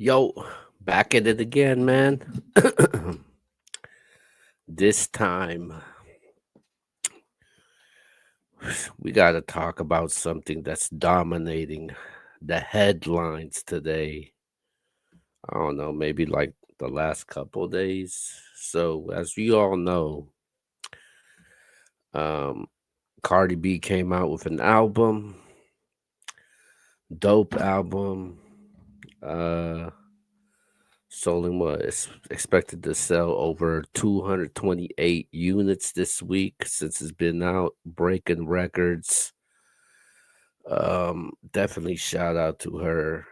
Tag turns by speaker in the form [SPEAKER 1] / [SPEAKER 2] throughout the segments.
[SPEAKER 1] Yo, back at it again, man. This time, we got to talk about something that's dominating the headlines today. I don't know, maybe like the last couple days. So, as we all know, um, Cardi B came out with an album, dope album. Uh, Selling what is expected to sell over 228 units this week since it's been out, breaking records. Definitely shout out to her.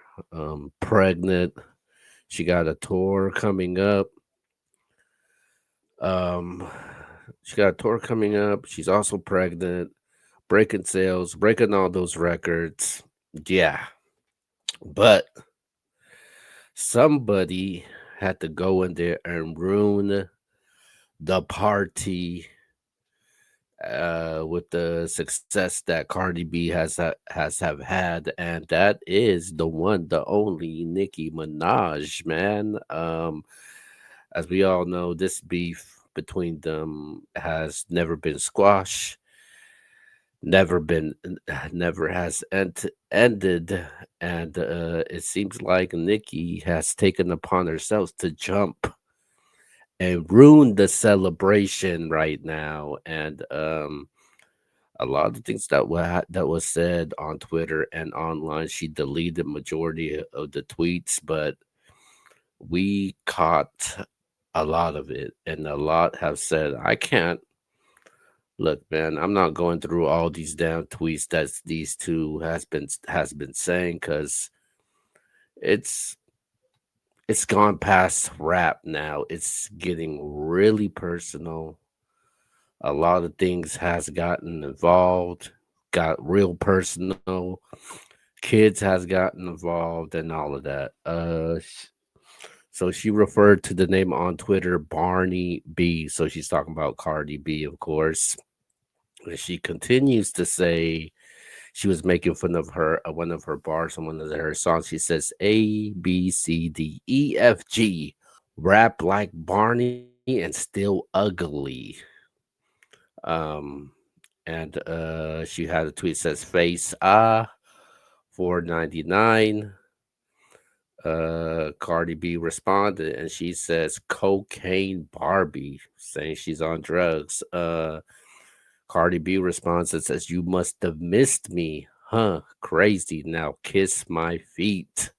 [SPEAKER 1] Pregnant. She got a tour coming up. Um, she got a tour coming up. She's also pregnant, breaking sales, breaking all those records. Yeah, but somebody had to go in there and ruin the party with the success that Cardi B has have had, and that is the one, the only Nicki Minaj, man. As we all know, this beef between them has never been squashed, never been, never has ended, and it seems like Nicki has taken upon herself to jump and ruin the celebration right now, and a lot of the things that was said on Twitter and online, she deleted majority of the tweets, but we caught a lot of it, and a lot have said, "I can't look, man. I'm not going through all these damn tweets that these two has been saying because it's it's gone past rap now. It's getting really personal. A lot of things has gotten involved, got real personal. Kids has gotten involved and all of that. So she referred to the name on Twitter Barney B. So she's talking about Cardi B, of course. And she continues to say she was making fun of her one of her bars on one of her songs. She says ABCDEFG, rap like Barney and still ugly. Um, and she had a tweet says face 499. Cardi B responded and she says cocaine Barbie, saying she's on drugs. Cardi B responds and says, "You must have missed me, huh? Crazy. Now kiss my feet."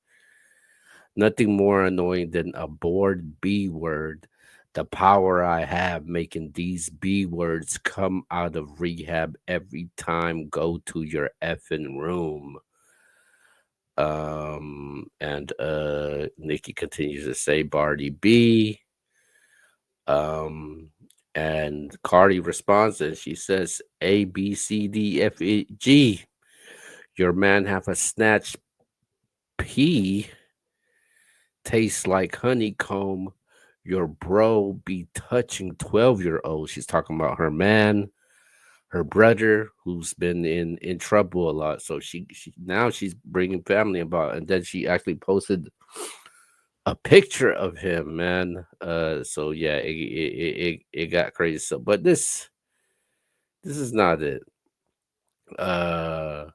[SPEAKER 1] Nothing more annoying than a bored B word. The power I have making these B words come out of rehab every time. Go to your effing room. And Nikki continues to say Barty B. Um and Cardi responds and she says ABCDFG. Your man have a snatch pee, tastes like honeycomb. Your bro be touching 12-year-olds. She's talking about her man, her brother, who's been in trouble a lot. So she now she's bringing family about, and then she actually posted a picture of him, man. So yeah, it got crazy. So, but this is not it. Uh,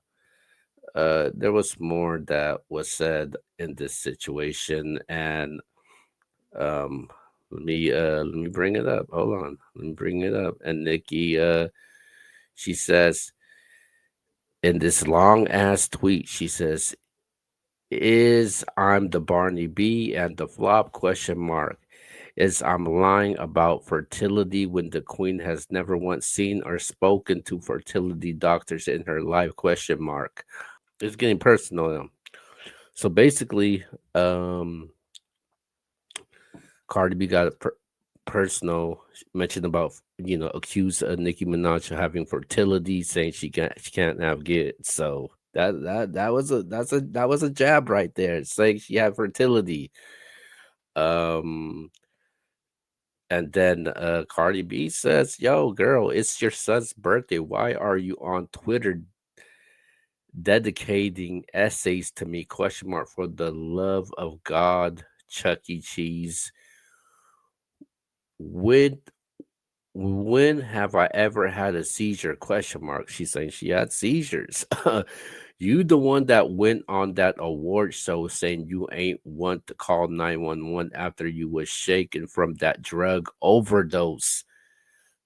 [SPEAKER 1] there was more that was said in this situation, and um, let me bring it up. Hold on, let me bring it up. And Nikki, she says in this long ass tweet, she says, "Is I'm the Barney B and the flop question mark." Is I'm lying about fertility when the queen has never once seen or spoken to fertility doctors in her life question mark. It's getting personal now. So basically, um Cardi B got personal, mentioned about accused Nicki Minaj of having fertility, saying she can't have kids. So that was a jab right there, saying she had fertility. Um, and then Cardi B says, "Yo, girl, it's your son's birthday. Why are you on Twitter dedicating essays to me, question mark, for the love of God, Chuck E. Cheese. When when have I ever had a seizure? Question mark. She's saying she had seizures. You the one that went on that award show saying you ain't want to call 911 after you was shaken from that drug overdose.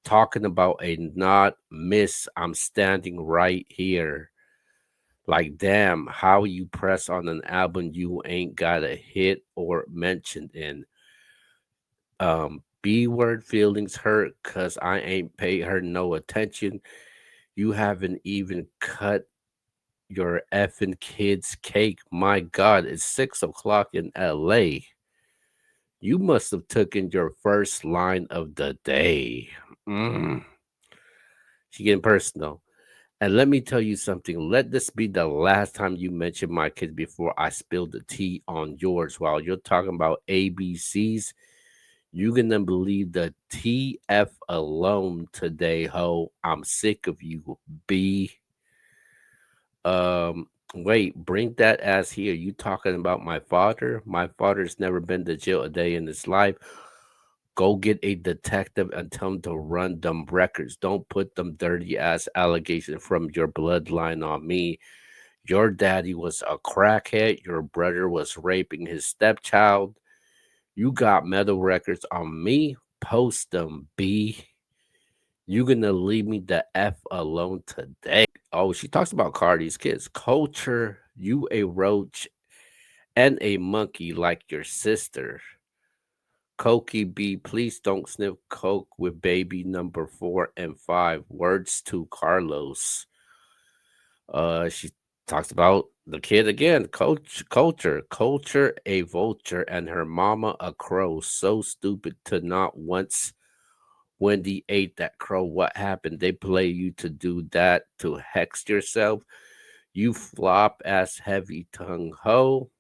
[SPEAKER 1] Talking about a not miss. I'm standing right here. Like, damn, how you press on an album you ain't got a hit or mentioned in. B word feelings hurt cause I ain't paid her no attention. You haven't even cut your effing kid's cake. My God, it's 6 o'clock in LA. You must have taken your first line of the day. Mm. She getting personal. And let me tell you something. Let this be the last time you mention my kids before I spill the tea on yours. While you're talking about ABCs, you gonna believe the TF alone today, ho. I'm sick of you, B. Wait, bring that ass here. You talking about my father? My father's never been to jail a day in his life. Go get a detective and tell him to run them records. Don't put them dirty ass allegations from your bloodline on me. Your daddy was a crackhead. Your brother was raping his stepchild. You got metal records on me. Post them, B. You gonna leave me the F alone today. Oh, she talks about Cardi's kids. Culture, you a roach and a monkey like your sister. Cokie B, please don't sniff coke with baby number 4 and 5. Words to Carlos. She talks about the kid again. Culture, a vulture, and her mama a crow. So stupid to not once Wendy ate that crow. What happened? They play you to do that to hex yourself. You flop ass heavy tongue hoe.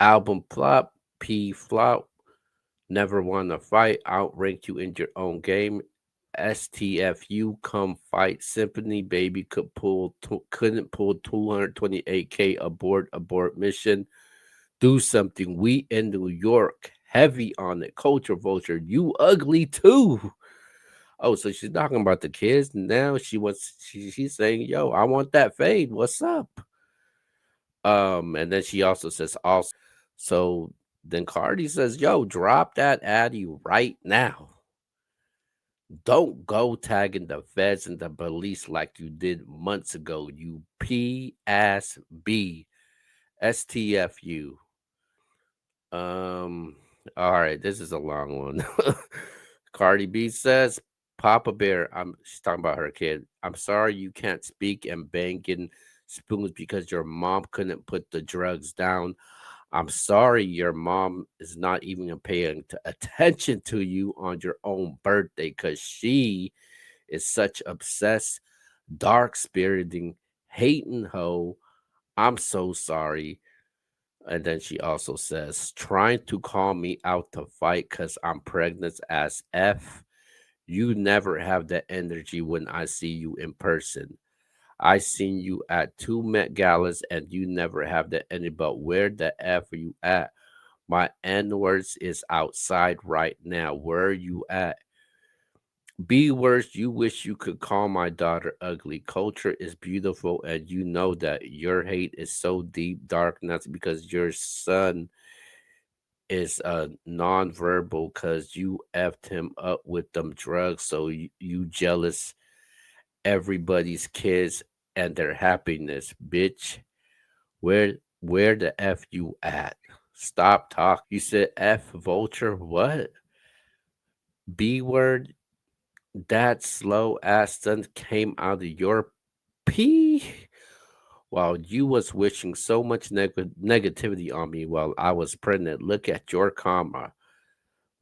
[SPEAKER 1] Album flop, P flop. Never won a fight. Outrank you in your own game. STFU come fight. Symphony baby couldn't pull 228K abort mission. Do something. We in New York. Heavy on it. Culture vulture. You ugly too. Oh, so she's talking about the kids now. She's saying, "Yo, I want that fade. What's up?" And then she also says, so then Cardi says, "Yo, drop that Addy right now. Don't go tagging the feds and the police like you did months ago. You P ass B STFU." Um, all right, this is a long one. Cardi B says, "Papa Bear, she's talking about her kid. I'm sorry you can't speak and banging spoons because your mom couldn't put the drugs down. I'm sorry your mom is not even paying attention to you on your own birthday because she is such obsessed, dark spiriting, hating hoe. I'm so sorry." And then she also says, "Trying to call me out to fight because I'm pregnant as F. You never have that energy when I see you in person. I seen you at 2 Met Galas and you never have that energy, but where the F are you at? My N words is outside right now. Where are you at? B words, you wish you could call my daughter ugly. Culture is beautiful, and you know that your hate is so deep, dark, and that's because your son is nonverbal because you effed him up with them drugs. So you jealous everybody's kids and their happiness, bitch. Where the F you at? Stop talk. You said F vulture. What? B word? That slow ass son came out of your pee while you was wishing so much negativity on me while I was pregnant. Look at your karma.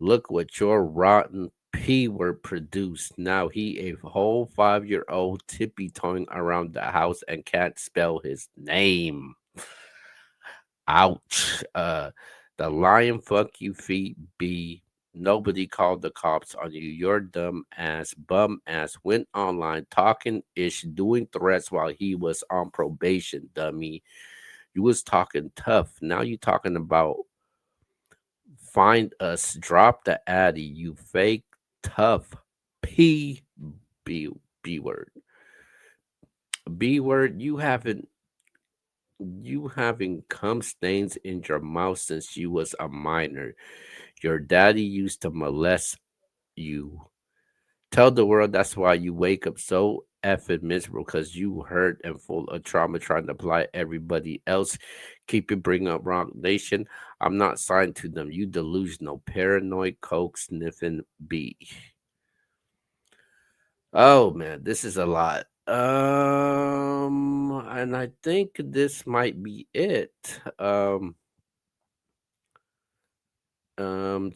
[SPEAKER 1] Look what your rotten P word produced. Now he a whole 5-year old tippy toeing around the house and can't spell his name. Ouch. The lion fuck you feet B. Nobody called the cops on you. Your dumb ass, bum ass went online talking ish, doing threats while he was on probation, dummy. You was talking tough. Now you talking about find us, drop the addy, you fake tough P B B word. B word, you having cum stains in your mouth since you was a minor. Your daddy used to molest you. Tell the world that's why you wake up so effing miserable because you hurt and full of trauma trying to apply everybody else. Keep it bring up wrong nation. I'm not signed to them. You delusional, paranoid, coke sniffing B. Oh man, this is a lot. And I think this might be it.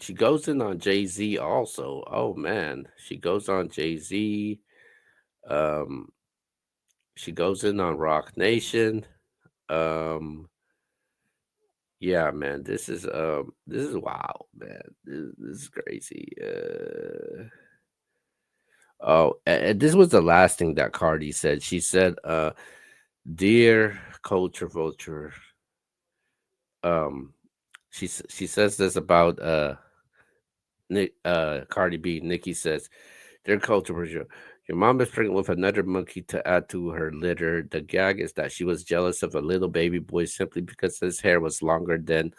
[SPEAKER 1] she goes in on Jay Z also. Oh man, she goes on Jay Z. Um, she goes in on Rock Nation. Um, yeah, man, this is wild, man. This is crazy. Oh, and this was the last thing that Cardi said. She said, "Dear Culture Vulture, um, she says this about Cardi B. Nicki says, "Dear Culture Vulture, your mom is pregnant with another monkey to add to her litter. The gag is that she was jealous of a little baby boy simply because his hair was longer than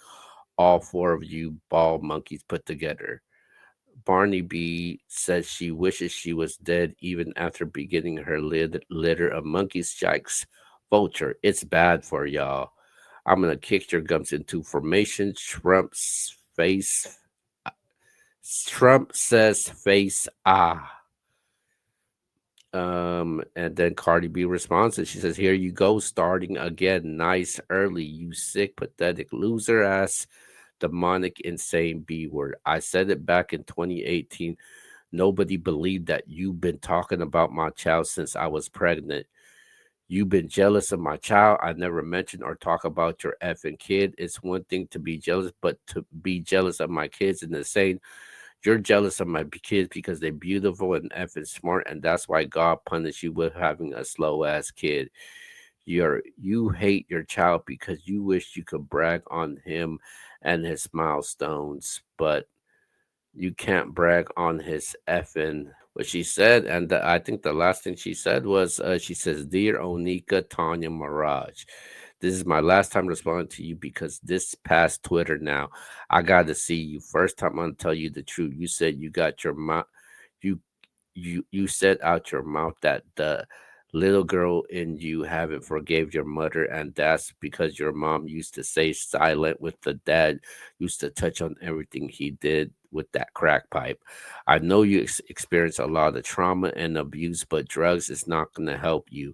[SPEAKER 1] all four of you bald monkeys put together." Barney B says she wishes she was dead even after beginning her litter of monkeys. Yikes. Vulture, it's bad for y'all. I'm gonna kick your gums into formation. Trump's face. Trump says face and then Cardi B responds and she says, "Here you go, starting again. Nice early, you sick, pathetic loser ass, demonic, insane B word. I said it back in 2018. Nobody believed that you've been talking about my child since I was pregnant. You've been jealous of my child. I never mentioned or talk about your effing kid. It's one thing to be jealous, but to be jealous of my kids in the same you're jealous of my kids because they're beautiful and effing smart, and that's why God punished you with having a slow ass kid. You hate your child because you wish you could brag on him and his milestones, but you can't brag on his effing what she said. And I think the last thing she said was, she says, "Dear Onika Tanya Mirage, this is my last time responding to you because this past Twitter now, I got to see you. First time I'm going to tell you the truth. You said you got your mouth, you you said out your mouth that the little girl in you haven't forgave your mother, and that's because your mom used to stay silent with the dad used to touch on everything he did with that crack pipe. I know you experience a lot of trauma and abuse, but drugs is not going to help you.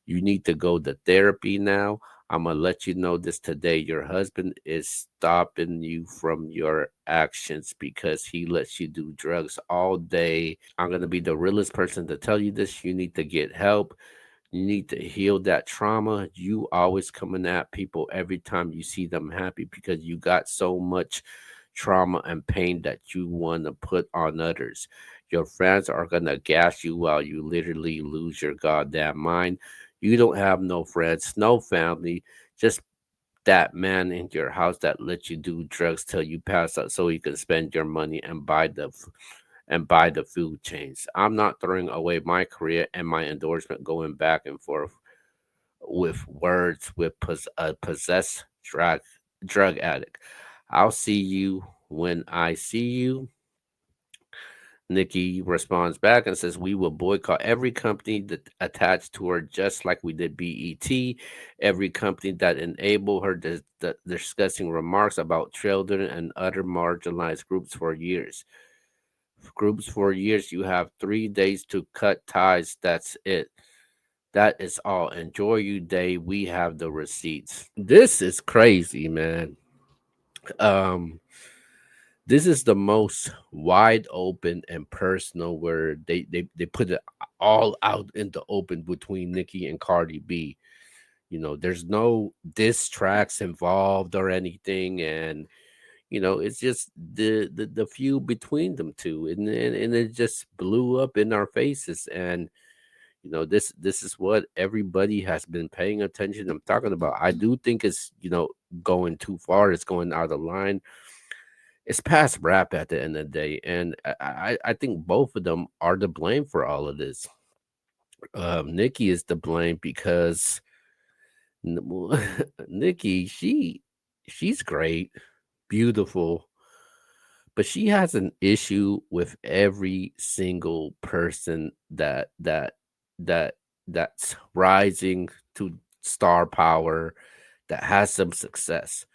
[SPEAKER 1] You need to go to therapy now. I'm gonna let you know this today. Your husband is stopping you from your actions because he lets you do drugs all day. I'm gonna be the realest person to tell you this. You need to get help. You need to heal that trauma. You always coming at people every time you see them happy because you got so much trauma and pain that you want to put on others. Your friends are going to gas you while you literally lose your goddamn mind. You don't have no friends, no family, just that man in your house that lets you do drugs till you pass out so you can spend your money and buy the food chains. I'm not throwing away my career and my endorsement going back and forth with words with a possessed drug addict. I'll see you when I see you. Nikki responds back and says, "We will boycott every company that attached to her, just like we did BET. Every company that enabled her discussing remarks about children and other marginalized groups for years. Groups for years, you have 3 days to cut ties. That's it. That is all. Enjoy your day. We have the receipts." This is crazy, man. Um, this is the most wide open and personal where they put it all out in the open between Nicki and Cardi B. There's no diss tracks involved or anything, and It's just the feud between them two, and it just blew up in our faces. And this is what everybody has been paying attention. I'm talking about. I do think it's going too far. It's going out of line. It's past rap at the end of the day, and I think both of them are to blame for all of this. Nikki is to blame because well, Nikki, she's great, beautiful, but she has an issue with every single person that that's rising to star power, that has some success.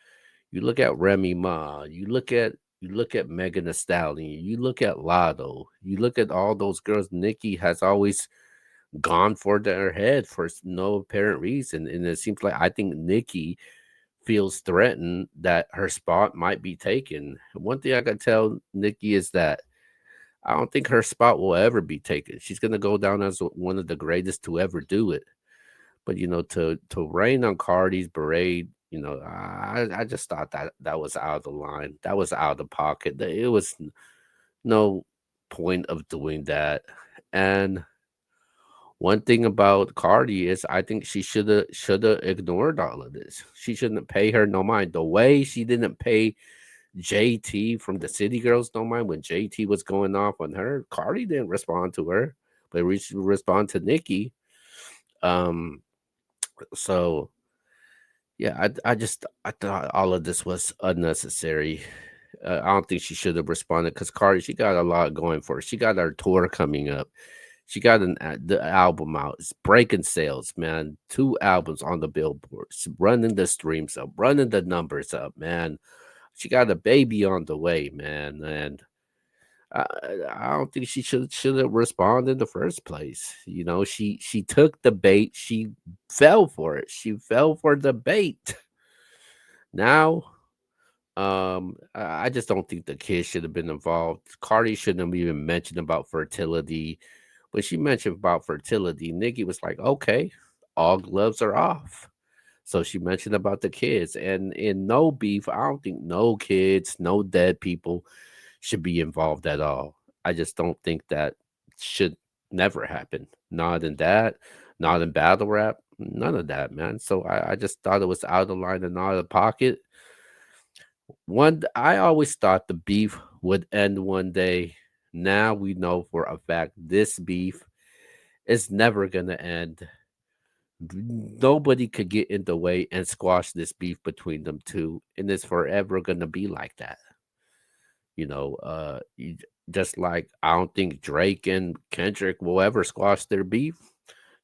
[SPEAKER 1] You look at Remy Ma, you look at Megan Thee Stallion, you look at Lotto, you look at all those girls. Nikki has always gone for their head for no apparent reason, and it seems like I think Nikki feels threatened that her spot might be taken. One thing I can tell Nikki is that I don't think her spot will ever be taken. She's gonna go down as one of the greatest to ever do it. But to rain on Cardi's parade, I just thought that that was out of the line. That was out of the pocket. It was no point of doing that. And one thing about Cardi is I think she shoulda ignored all of this. She shouldn't pay her no mind. The way she didn't pay JT from the City Girls no mind when JT was going off on her, Cardi didn't respond to her, but respond to Nicki. Um, so yeah, I thought all of this was unnecessary. I don't think she should have responded because Cardi, she got a lot going for her. She got her tour coming up. She got the album out. It's breaking sales, man. 2 albums on the billboards, running the streams up, running the numbers up, man. She got a baby on the way, man. And I, I don't think she should have responded in the first place. She took the bait. She fell for it. She fell for the bait. Now, I just don't think the kid should have been involved. Cardi shouldn't have even mentioned about fertility. When she mentioned about fertility, Nikki was like, "Okay, all gloves are off." So she mentioned about the kids, and in no beef, I don't think no kids, no dead people should be involved at all. I just don't think that should never happen. Not in that, not in battle rap, none of that, man. So I just thought it was out of line and out of pocket. I always thought the beef would end one day. Now we know for a fact this beef is never gonna end. Nobody could get in the way and squash this beef between them two, and it's forever gonna be like that. Just like I don't think Drake and Kendrick will ever squash their beef.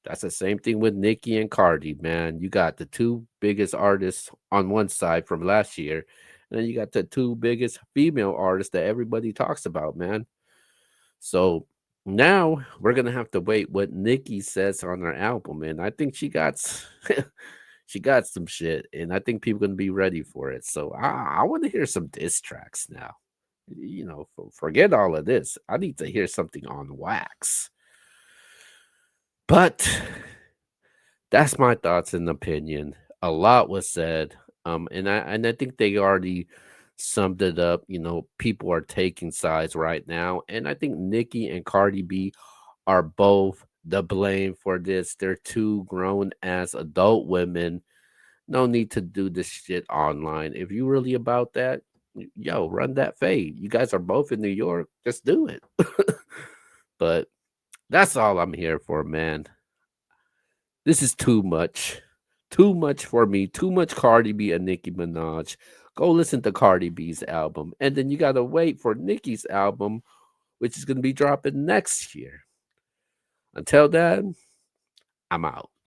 [SPEAKER 1] That's the same thing with Nicki and Cardi, man. You got the two biggest artists on one side from last year, and then you got the two biggest female artists that everybody talks about, man. So now we're gonna have to wait what Nicki says on her album, and I think she got she got some shit, and I think people gonna be ready for it. So I want to hear some diss tracks now. Forget all of this. I need to hear something on wax. But that's my thoughts and opinion. A lot was said, and I think they already summed it up. People are taking sides right now, and I think Nicki and Cardi B are both the blame for this. They're two grown as adult women. No need to do this shit online. If you really about that, yo, run that fade. You guys are both in New York. Just do it. But that's all I'm here for, man. This is too much. Too much for me. Too much Cardi B and Nicki Minaj. Go listen to Cardi B's album. And then you got to wait for Nicki's album, which is going to be dropping next year. Until then, I'm out.